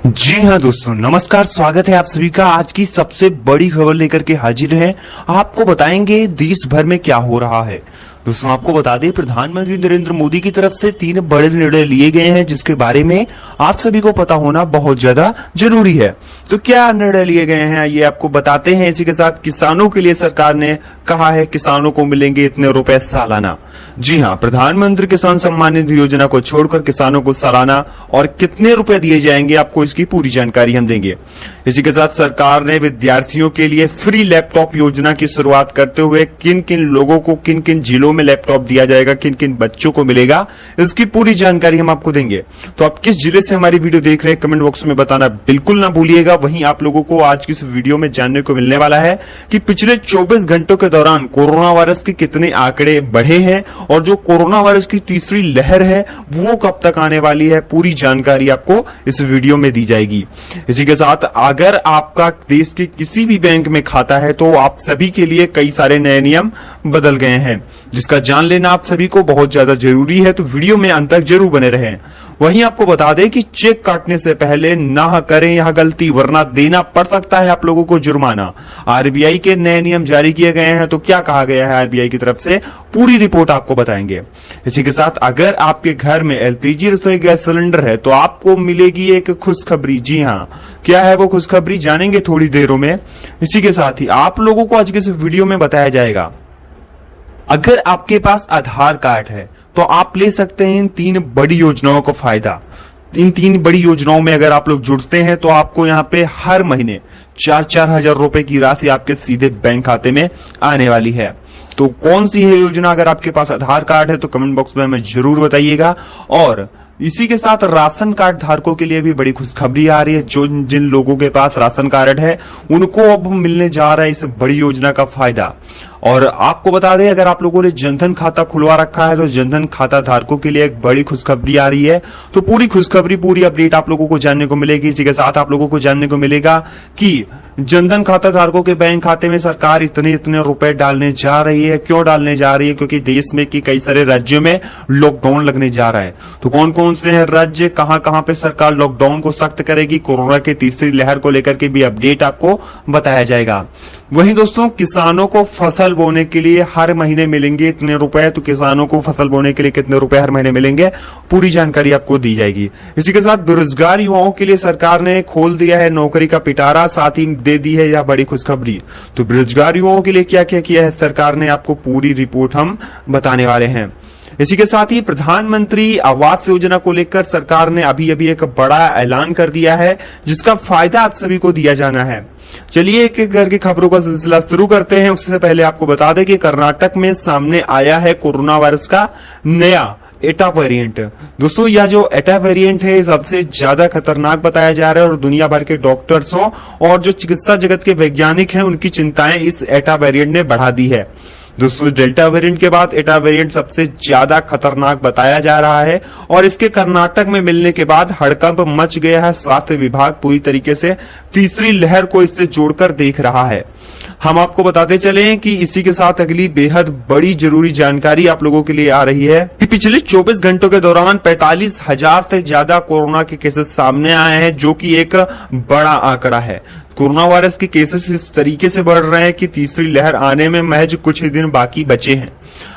जी हाँ दोस्तों, नमस्कार। स्वागत है आप सभी का। आज की सबसे बड़ी खबर लेकर के हाजिर हैं। आपको बताएंगे देश भर में क्या हो रहा है। दोस्तों आपको बता दें, प्रधानमंत्री नरेंद्र मोदी की तरफ से 3 बड़े निर्णय लिए गए हैं, जिसके बारे में आप सभी को पता होना बहुत ज्यादा जरूरी है। तो क्या निर्णय लिए गए हैं ये आपको बताते हैं। इसी के साथ किसानों के लिए सरकार ने कहा है किसानों को मिलेंगे इतने रुपए सालाना। जी हाँ, प्रधानमंत्री किसान सम्मान निधि योजना को छोड़कर किसानों को सालाना और कितने रुपए दिए जाएंगे, आपको इसकी पूरी जानकारी हम देंगे। इसी के साथ सरकार ने विद्यार्थियों के लिए फ्री लैपटॉप योजना की शुरुआत करते हुए किन किन लोगों को किन किन जिलों में लैपटॉप दिया जाएगा, किन किन बच्चों को मिलेगा, इसकी पूरी जानकारी हम आपको देंगे। तो आप किस जिले से हमारी वीडियो देख रहे हैं कमेंट बॉक्स में बताना बिल्कुल ना भूलिएगा। वहीं आप लोगों को आज की इस वीडियो में जानने को मिलने वाला है कि पिछले 24 घंटों के दौरान कोरोना वायरस के कितने आंकड़े बढ़े हैं और जो कोरोना वायरस की तीसरी लहर है वो कब तक आने वाली है, पूरी जानकारी आपको इस वीडियो में दी जाएगी। इसी के साथ अगर आपका देश के किसी भी बैंक में खाता है तो आप सभी के लिए कई सारे नए नियम बदल गए हैं, जिसका जान लेना आप सभी को बहुत ज्यादा जरूरी है। तो वीडियो में अंत तक जरूर बने रहें। वहीं आपको बता दें कि चेक काटने से पहले ना करें यह गलती, वरना देना पड़ सकता है आप लोगों को जुर्माना। आरबीआई के नए नियम जारी किए गए हैं। तो क्या कहा गया है आरबीआई की तरफ से, पूरी रिपोर्ट आपको बताएंगे। इसी के साथ अगर आपके घर में एलपीजी रसोई गैस सिलेंडर है तो आपको मिलेगी एक खुशखबरी। जी हाँ, क्या है वो खुशखबरी, जानेंगे थोड़ी देरों में। इसी के साथ ही आप लोगों को आज के इस वीडियो में बताया जाएगा, अगर आपके पास आधार कार्ड है तो आप ले सकते हैं इन 3 बड़ी योजनाओं का फायदा। इन 3 बड़ी योजनाओं में अगर आप लोग जुड़ते हैं तो आपको यहाँ पे हर महीने 4-4 हजार रुपए की राशि आपके सीधे बैंक खाते में आने वाली है। तो कौन सी है योजना, अगर आपके पास आधार कार्ड है तो कमेंट बॉक्स में हमें जरूर बताइएगा। और इसी के साथ राशन कार्ड धारकों के लिए भी बड़ी खुशखबरी आ रही है। जो जिन लोगों के पास राशन कार्ड है उनको अब मिलने जा रहा है इस बड़ी योजना का फायदा। और आपको बता दें, अगर आप लोगों ने जनधन खाता खुलवा रखा है तो जनधन खाता धारकों के लिए एक बड़ी खुशखबरी आ रही है। तो पूरी खुशखबरी, पूरी अपडेट आप लोगों को जानने को मिलेगी। इसी के साथ आप लोगों को जानने को मिलेगा कि जनधन खाता धारकों के बैंक खाते में सरकार इतने रुपए डालने जा रही है। क्यों डालने जा रही है? क्योंकि देश में की कई सारे राज्यों में लॉकडाउन लगने जा रहा है। तो कौन कौन से हैं राज्य, कहां कहां पे सरकार लॉकडाउन को सख्त करेगी, कोरोना की तीसरी लहर को लेकर के भी अपडेट आपको बताया जाएगा। वहीं दोस्तों, किसानों को फसल बोने के लिए हर महीने मिलेंगे इतने रुपए। तो किसानों को फसल बोने के लिए कितने रुपए हर महीने मिलेंगे, पूरी जानकारी आपको दी जाएगी। इसी के साथ बेरोजगार युवाओं के लिए सरकार ने खोल दिया है नौकरी का पिटारा, साथ ही दे दी है यह बड़ी खुशखबरी। तो बेरोजगार युवाओं के लिए क्या क्या किया है सरकार ने, आपको पूरी रिपोर्ट हम बताने वाले हैं। इसी के साथ ही प्रधानमंत्री आवास योजना को लेकर सरकार ने अभी एक बड़ा ऐलान कर दिया है, जिसका फायदा आप सभी को दिया जाना है। चलिए एक एक करके खबरों का सिलसिला शुरू करते हैं। उससे पहले आपको बता दें कि कर्नाटक में सामने आया है कोरोना वायरस का नया एटा वेरिएंट। दोस्तों यह जो एटा वेरिएंट है सबसे ज्यादा खतरनाक बताया जा रहा है और दुनिया भर के डॉक्टर्सों और जो चिकित्सा जगत के वैज्ञानिक हैं उनकी चिंताएं इस एटा वेरिएंट ने बढ़ा दी है। दोस्तों डेल्टा वेरिएंट के बाद एटा वेरिएंट सबसे ज्यादा खतरनाक बताया जा रहा है और इसके कर्नाटक में मिलने के बाद हड़कंप मच गया है। स्वास्थ्य विभाग पूरी तरीके से तीसरी लहर को इससे जोड़कर देख रहा है। हम आपको बताते चलें कि इसी के साथ अगली बेहद बड़ी जरूरी जानकारी आप लोगों के लिए आ रही है कि पिछले 24 घंटों के दौरान 45,000 से ज्यादा कोरोना के केसेस सामने आए हैं, जो कि एक बड़ा आंकड़ा है। कोरोना वायरस के केसेस इस तरीके से बढ़ रहे हैं कि तीसरी लहर आने में महज कुछ ही दिन बाकी बचे हैं।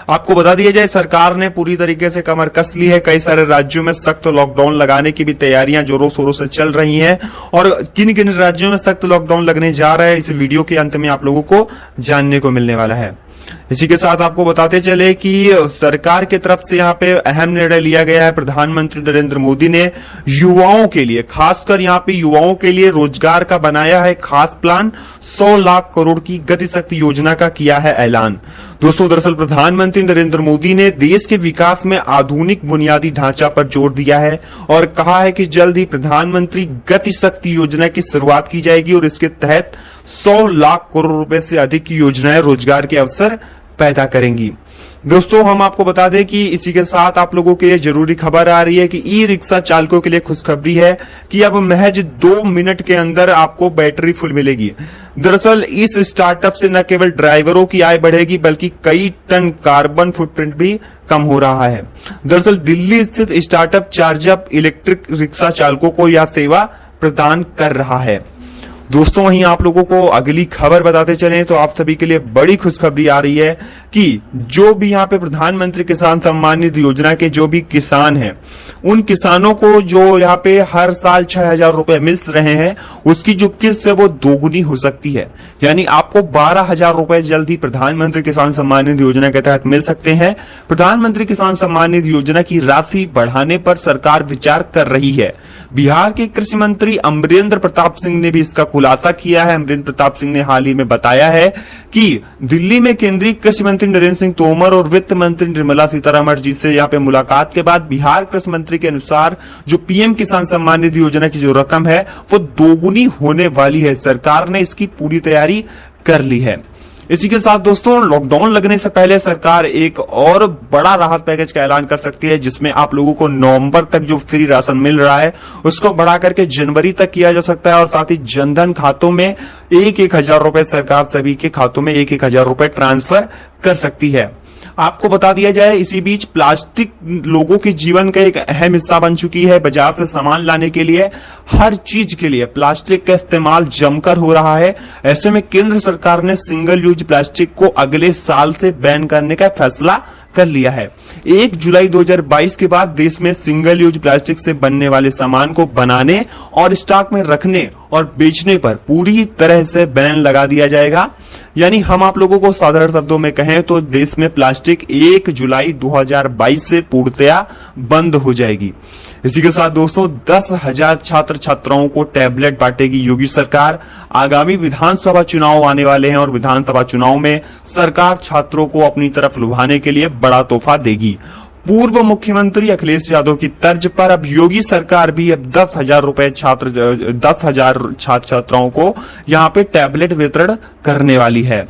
आपको बता दिया जाए, सरकार ने पूरी तरीके से कमर कस ली है। कई सारे राज्यों में सख्त लॉकडाउन लगाने की भी तैयारियां जोरों शोरों से चल रही हैं और किन किन राज्यों में सख्त लॉकडाउन लगने जा रहा है इस वीडियो के अंत में आप लोगों को जानने को मिलने वाला है। इसी के साथ आपको बताते चले कि सरकार की तरफ से यहाँ पे अहम निर्णय लिया गया है। प्रधानमंत्री नरेंद्र मोदी ने युवाओं के लिए, खासकर यहाँ पे युवाओं के लिए रोजगार का बनाया है खास प्लान। 100 लाख करोड़ की गति शक्ति योजना का किया है ऐलान। दोस्तों दरअसल प्रधानमंत्री नरेंद्र मोदी ने देश के विकास में आधुनिक बुनियादी ढांचा पर जोर दिया है और कहा है कि जल्द ही प्रधानमंत्री गति शक्ति योजना की शुरुआत की जाएगी और इसके तहत 100 लाख करोड़ रुपए से अधिक की योजनाएं रोजगार के अवसर पैदा करेंगी। दोस्तों हम आपको बता दें कि इसी के साथ आप लोगों के लिए जरूरी खबर आ रही है कि ई रिक्शा चालकों के लिए खुशखबरी है कि अब महज 2 मिनट के अंदर आपको बैटरी फुल मिलेगी। दरअसल इस स्टार्टअप से न केवल ड्राइवरों की आय बढ़ेगी बल्कि कई टन कार्बन फुटप्रिंट भी कम हो रहा है। दरअसल दिल्ली स्थित स्टार्टअप चार्जअप इलेक्ट्रिक रिक्शा चालकों को यह सेवा प्रदान कर रहा है। दोस्तों वहीं आप लोगों को अगली खबर बताते चलें तो आप सभी के लिए बड़ी खुशखबरी आ रही है कि जो भी यहाँ पे प्रधानमंत्री किसान सम्मान निधि योजना के जो भी किसान हैं, उन किसानों को जो यहाँ पे हर साल 6,000 रुपए मिल रहे हैं, उसकी जो किस्त है वो दोगुनी हो सकती है। यानी आपको 12,000 रुपए जल्द ही प्रधानमंत्री किसान सम्मान निधि योजना के तहत मिल सकते हैं। प्रधानमंत्री किसान सम्मान निधि योजना की राशि बढ़ाने पर सरकार विचार कर रही है। बिहार के कृषि मंत्री अमरेंद्र प्रताप सिंह ने भी इसका खुलासा किया है। अमरेंद्र प्रताप सिंह ने हाल ही में बताया है कि दिल्ली में केंद्रीय कृषि मंत्री नरेंद्र सिंह तोमर और वित्त मंत्री निर्मला सीतारमण जी से यहाँ पे मुलाकात के बाद बिहार कृषि मंत्री के अनुसार जो पीएम किसान सम्मान निधि योजना की जो रकम है वो दोगुनी होने वाली है। सरकार ने इसकी पूरी तैयारी कर ली है। इसी के साथ दोस्तों लॉकडाउन लगने से पहले सरकार एक और बड़ा राहत पैकेज का ऐलान कर सकती है, जिसमें आप लोगों को नवंबर तक जो फ्री राशन मिल रहा है उसको बढ़ा करके जनवरी तक किया जा सकता है। और साथ ही जनधन खातों में 1,000 रुपए सरकार सभी के खातों में 1,000 रुपए ट्रांसफर कर सकती है। आपको बता दिया जाए इसी बीच प्लास्टिक लोगों के जीवन का एक अहम हिस्सा बन चुकी है। बाजार से सामान लाने के लिए हर चीज के लिए प्लास्टिक का इस्तेमाल जमकर हो रहा है। ऐसे में केंद्र सरकार ने सिंगल यूज प्लास्टिक को अगले साल से बैन करने का फैसला कर लिया है। 1 जुलाई 2022 के बाद देश में सिंगल यूज प्लास्टिक से बनने वाले सामान को बनाने और स्टॉक में रखने और बेचने पर पूरी तरह से बैन लगा दिया जाएगा। यानी हम आप लोगों को साधारण शब्दों में कहें तो देश में प्लास्टिक 1 जुलाई 2022 से पूर्णतया बंद हो जाएगी। इसी के साथ दोस्तों 10,000 छात्र छात्राओं को टैबलेट बांटेगी योगी सरकार। आगामी विधानसभा चुनाव आने वाले हैं और विधानसभा चुनाव में सरकार छात्रों को अपनी तरफ लुभाने के लिए बड़ा तोहफा देगी। पूर्व मुख्यमंत्री अखिलेश यादव की तर्ज पर अब योगी सरकार भी अब 10,000 रुपए 10,000 छात्र छात्राओं को यहाँ पे टैबलेट वितरण करने वाली है।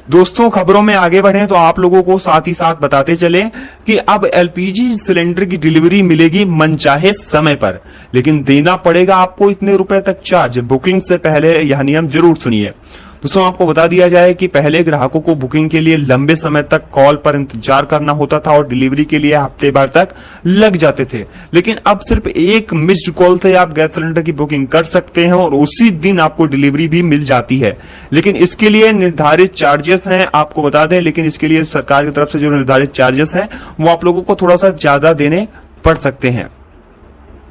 दोस्तों खबरों में आगे बढ़े तो आप लोगों को साथ ही साथ बताते चले कि अब एलपीजी सिलेंडर की डिलीवरी मिलेगी मनचाहे समय पर, लेकिन देना पड़ेगा आपको इतने रुपए तक चार्ज। बुकिंग से पहले यह नियम जरूर सुनिए। दोस्तों आपको बता दिया जाए कि पहले ग्राहकों को बुकिंग के लिए लंबे समय तक कॉल पर इंतजार करना होता था और डिलीवरी के लिए हफ्ते भर तक लग जाते थे, लेकिन अब सिर्फ एक मिस्ड कॉल से आप गैस सिलेंडर की बुकिंग कर सकते हैं और उसी दिन आपको डिलीवरी भी मिल जाती है। लेकिन इसके लिए निर्धारित चार्जेस हैं, आपको बता दें, लेकिन इसके लिए सरकार की तरफ से जो निर्धारित चार्जेस हैं वो आप लोगों को थोड़ा सा ज्यादा देने पड़ सकते हैं।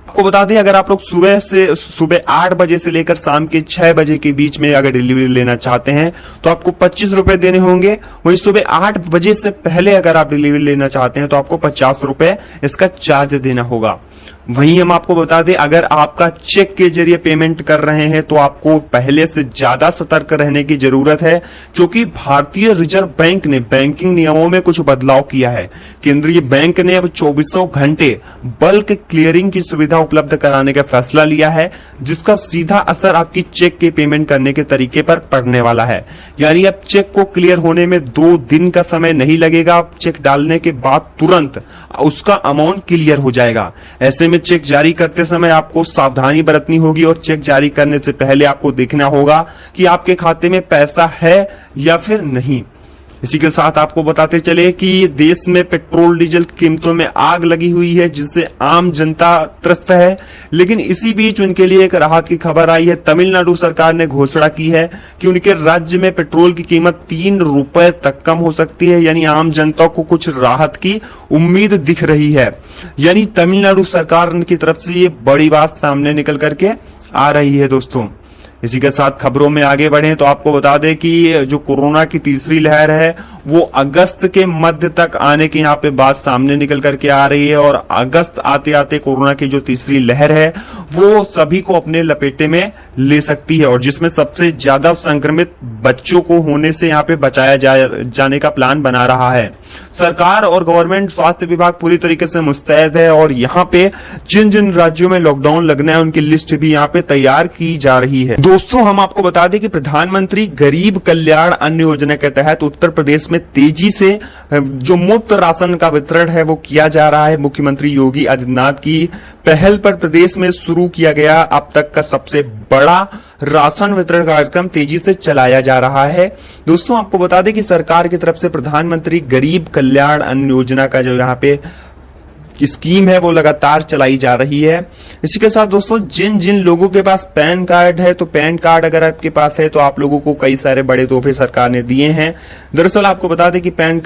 आपको बता दें अगर आप लोग सुबह 8 बजे से लेकर शाम के 6 बजे के बीच में अगर डिलीवरी लेना चाहते हैं तो आपको 25 रुपए देने होंगे। वहीं सुबह 8 बजे से पहले अगर आप डिलीवरी लेना चाहते हैं तो आपको 50 रुपए इसका चार्ज देना होगा। वहीं हम आपको बता दें अगर आपका चेक के जरिए पेमेंट कर रहे हैं तो आपको पहले से ज्यादा सतर्क रहने की जरूरत है, क्योंकि भारतीय रिजर्व बैंक ने बैंकिंग नियमों में कुछ बदलाव किया है। केंद्रीय बैंक ने अब 24 घंटे बल्क क्लियरिंग की सुविधा उपलब्ध कराने का फैसला लिया है, जिसका सीधा असर आपकी चेक के पेमेंट करने के तरीके पर पड़ने वाला है। यानी अब चेक को क्लियर होने में 2 दिन का समय नहीं लगेगा। चेक डालने के बाद तुरंत उसका अमाउंट क्लियर हो जाएगा। ऐसे में चेक जारी करते समय आपको सावधानी बरतनी होगी और चेक जारी करने से पहले आपको देखना होगा कि आपके खाते में पैसा है या फिर नहीं। इसी के साथ आपको बताते चले कि देश में पेट्रोल डीजल की कीमतों में आग लगी हुई है, जिससे आम जनता त्रस्त है। लेकिन इसी बीच उनके लिए एक राहत की खबर आई है। तमिलनाडु सरकार ने घोषणा की है कि उनके राज्य में पेट्रोल की कीमत 3 रुपए तक कम हो सकती है। यानी आम जनता को कुछ राहत की उम्मीद दिख रही है। यानी तमिलनाडु सरकार की तरफ से ये बड़ी बात सामने निकल करके आ रही है। दोस्तों इसी के साथ खबरों में आगे बढ़े तो आपको बता दें कि जो कोरोना की तीसरी लहर है वो अगस्त के मध्य तक आने की यहाँ पे बात सामने निकल करके आ रही है। और अगस्त आते आते कोरोना की जो तीसरी लहर है वो सभी को अपने लपेटे में ले सकती है, और जिसमें सबसे ज्यादा संक्रमित बच्चों को होने से यहाँ पे बचाया जाने का प्लान बना रहा है। सरकार और गवर्नमेंट स्वास्थ्य विभाग पूरी तरीके से मुस्तैद है और यहाँ पे जिन जिन राज्यों में लॉकडाउन लगना है उनकी लिस्ट भी यहाँ पे तैयार की जा रही है। दोस्तों हम आपको बता दें कि प्रधानमंत्री गरीब कल्याण अन्न योजना के तहत उत्तर प्रदेश में तेजी से जो मुफ्त राशन का वितरण है वो किया जा रहा है। मुख्यमंत्री योगी आदित्यनाथ की पहल पर प्रदेश में शुरू किया गया अब तक का सबसे बड़ा राशन वितरण कार्यक्रम तेजी से चलाया जा रहा है। दोस्तों आपको बता दें कि सरकार की तरफ से प्रधानमंत्री गरीब कल्याण अन्न योजना का जो यहाँ पे स्कीम है वो लगातार चलाई जा रही है। इसी के साथ दोस्तों जिन जिन लोगों के पास पैन कार्ड है, तो पैन कार्ड अगर आपके पास है तो आप लोगों को कई सारे बड़े तोहफे सरकार ने दिए हैं। दरअसल आपको बता दें कि पैन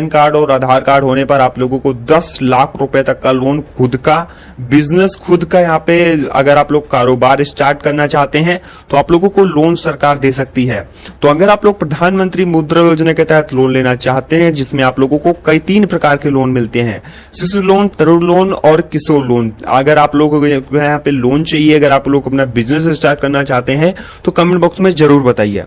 कार्ड और आधार कार्ड होने पर आप लोगों को 10 लाख रुपए तक का लोन, खुद का बिजनेस, खुद का यहाँ पे अगर आप लोग कारोबार स्टार्ट करना चाहते हैं तो आप लोगों को लोन सरकार दे सकती है। तो अगर आप लोग प्रधानमंत्री मुद्रा योजना के तहत लोन लेना चाहते हैं, जिसमें आप लोगों को कई 3 प्रकार के लोन मिलते हैं, शिशु लोन, तरुण लोन और किशोर लोन। अगर आप लोगों को यहाँ पे लोन चाहिए, अगर आप लोग अपना बिजनेस स्टार्ट करना चाहते हैं तो कमेंट बॉक्स में जरूर बताइए।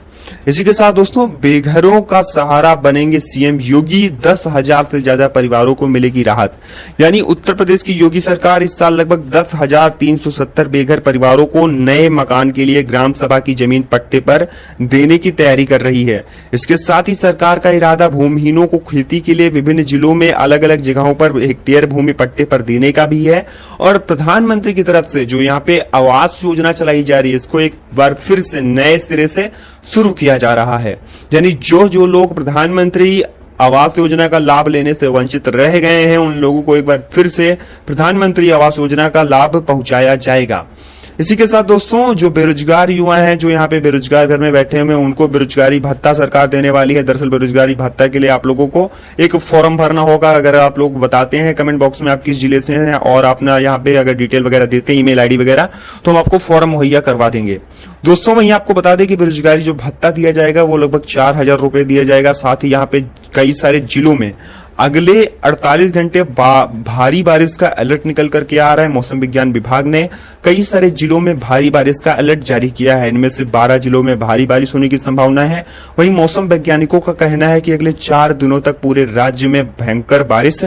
इसी के साथ दोस्तों बेघरों का सहारा बनेंगे सीएम योगी, 10,000 से ज्यादा परिवारों को मिलेगी राहत। यानी उत्तर प्रदेश की योगी सरकार इस साल लगभग 10,370 बेघर परिवारों को नए मकान के लिए ग्राम सभा की जमीन पट्टे पर देने की तैयारी कर रही है। इसके साथ ही सरकार का इरादा भूमिहीनों को खेती के लिए विभिन्न जिलों में अलग अलग जगहों पर हेक्टेयर भूमि पट्टे पर देने का भी है। और प्रधानमंत्री की तरफ से जो यहाँ पे आवास योजना चलाई जा रही है, इसको एक बार फिर से नए सिरे से शुरू किया जा रहा है। यानी जो लोग प्रधानमंत्री आवास योजना का लाभ लेने से वंचित रह गए हैं, उन लोगों को एक बार फिर से प्रधानमंत्री आवास योजना का लाभ पहुंचाया जाएगा। इसी के साथ दोस्तों जो बेरोजगार युवा हैं, जो यहाँ पे बेरोजगार घर में बैठे हुए हैं, उनको बेरोजगारी भत्ता सरकार देने वाली है। दरअसल बेरोजगारी भत्ता के लिए आप लोगों को एक फॉर्म भरना होगा। अगर आप लोग बताते हैं कमेंट बॉक्स में आप किस जिले से हैं और अपना यहाँ पे अगर डिटेल वगैरह देते हैं, ईमेल आईडी वगैरह, तो हम आपको फॉर्म मुहैया करवा देंगे। दोस्तों वहीं आपको बता दें कि बेरोजगारी जो भत्ता दिया जाएगा वो लगभग 4,000 रुपए दिया जाएगा। साथ ही यहाँ पे कई सारे जिलों में अगले 48 घंटे भारी बारिश का अलर्ट निकल करके आ रहा है। मौसम विज्ञान विभाग ने कई सारे जिलों में भारी बारिश का अलर्ट जारी किया है। इनमें से 12 जिलों में भारी बारिश होने की संभावना है। वहीं मौसम वैज्ञानिकों का कहना है कि अगले 4 दिनों तक पूरे राज्य में भयंकर बारिश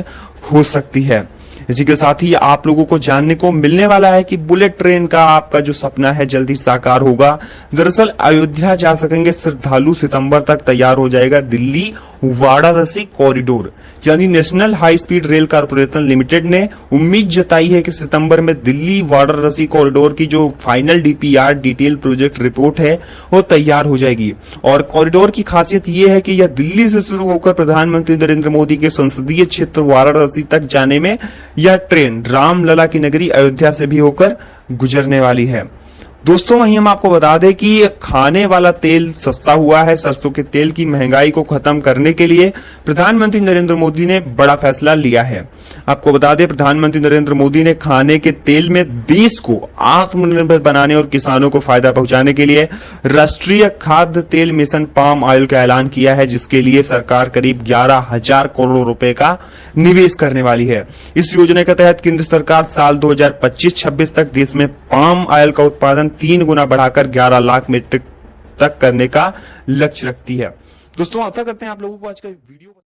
हो सकती है। इसी के साथ ही आप लोगों को जानने को मिलने वाला है कि बुलेट ट्रेन का आपका जो सपना है जल्दी साकार होगा। दरअसल अयोध्या जा सकेंगे श्रद्धालु, सितंबर तक तैयार हो जाएगा दिल्ली वाराणसी कॉरिडोर। यानी national high speed rail corporation limited ने उम्मीद जताई है कि सितंबर में दिल्ली वाराणसी कॉरिडोर की जो final DPR detail project report है वो तैयार हो जाएगी। और कॉरिडोर की खासियत ये है कि यह दिल्ली से शुरू होकर प्रधानमंत्री नरेंद्र मोदी के संसदीय क्षेत्र वाराणसी तक जाने में यह ट्रेन रामलला की नगरी अयोध्या से भी होकर गुजरने वाली है। दोस्तों वहीं हम आपको बता दें कि खाने वाला तेल सस्ता हुआ है। सरसों के तेल की महंगाई को खत्म करने के लिए प्रधानमंत्री नरेंद्र मोदी ने बड़ा फैसला लिया है। आपको बता दें प्रधानमंत्री नरेंद्र मोदी ने खाने के तेल में देश को आत्मनिर्भर बनाने और किसानों को फायदा पहुंचाने के लिए राष्ट्रीय खाद्य तेल मिशन पाम ऑयल का ऐलान किया है, जिसके लिए सरकार करीब 11,000 करोड़ रुपए का निवेश करने वाली है। इस योजना के तहत केंद्र सरकार साल 2025-26 तक देश में पाम ऑयल का उत्पादन 3 गुना बढ़ाकर 11 लाख मीट्रिक तक करने का लक्ष्य रखती है। दोस्तों आशा करते हैं आप लोगों को आज का वीडियो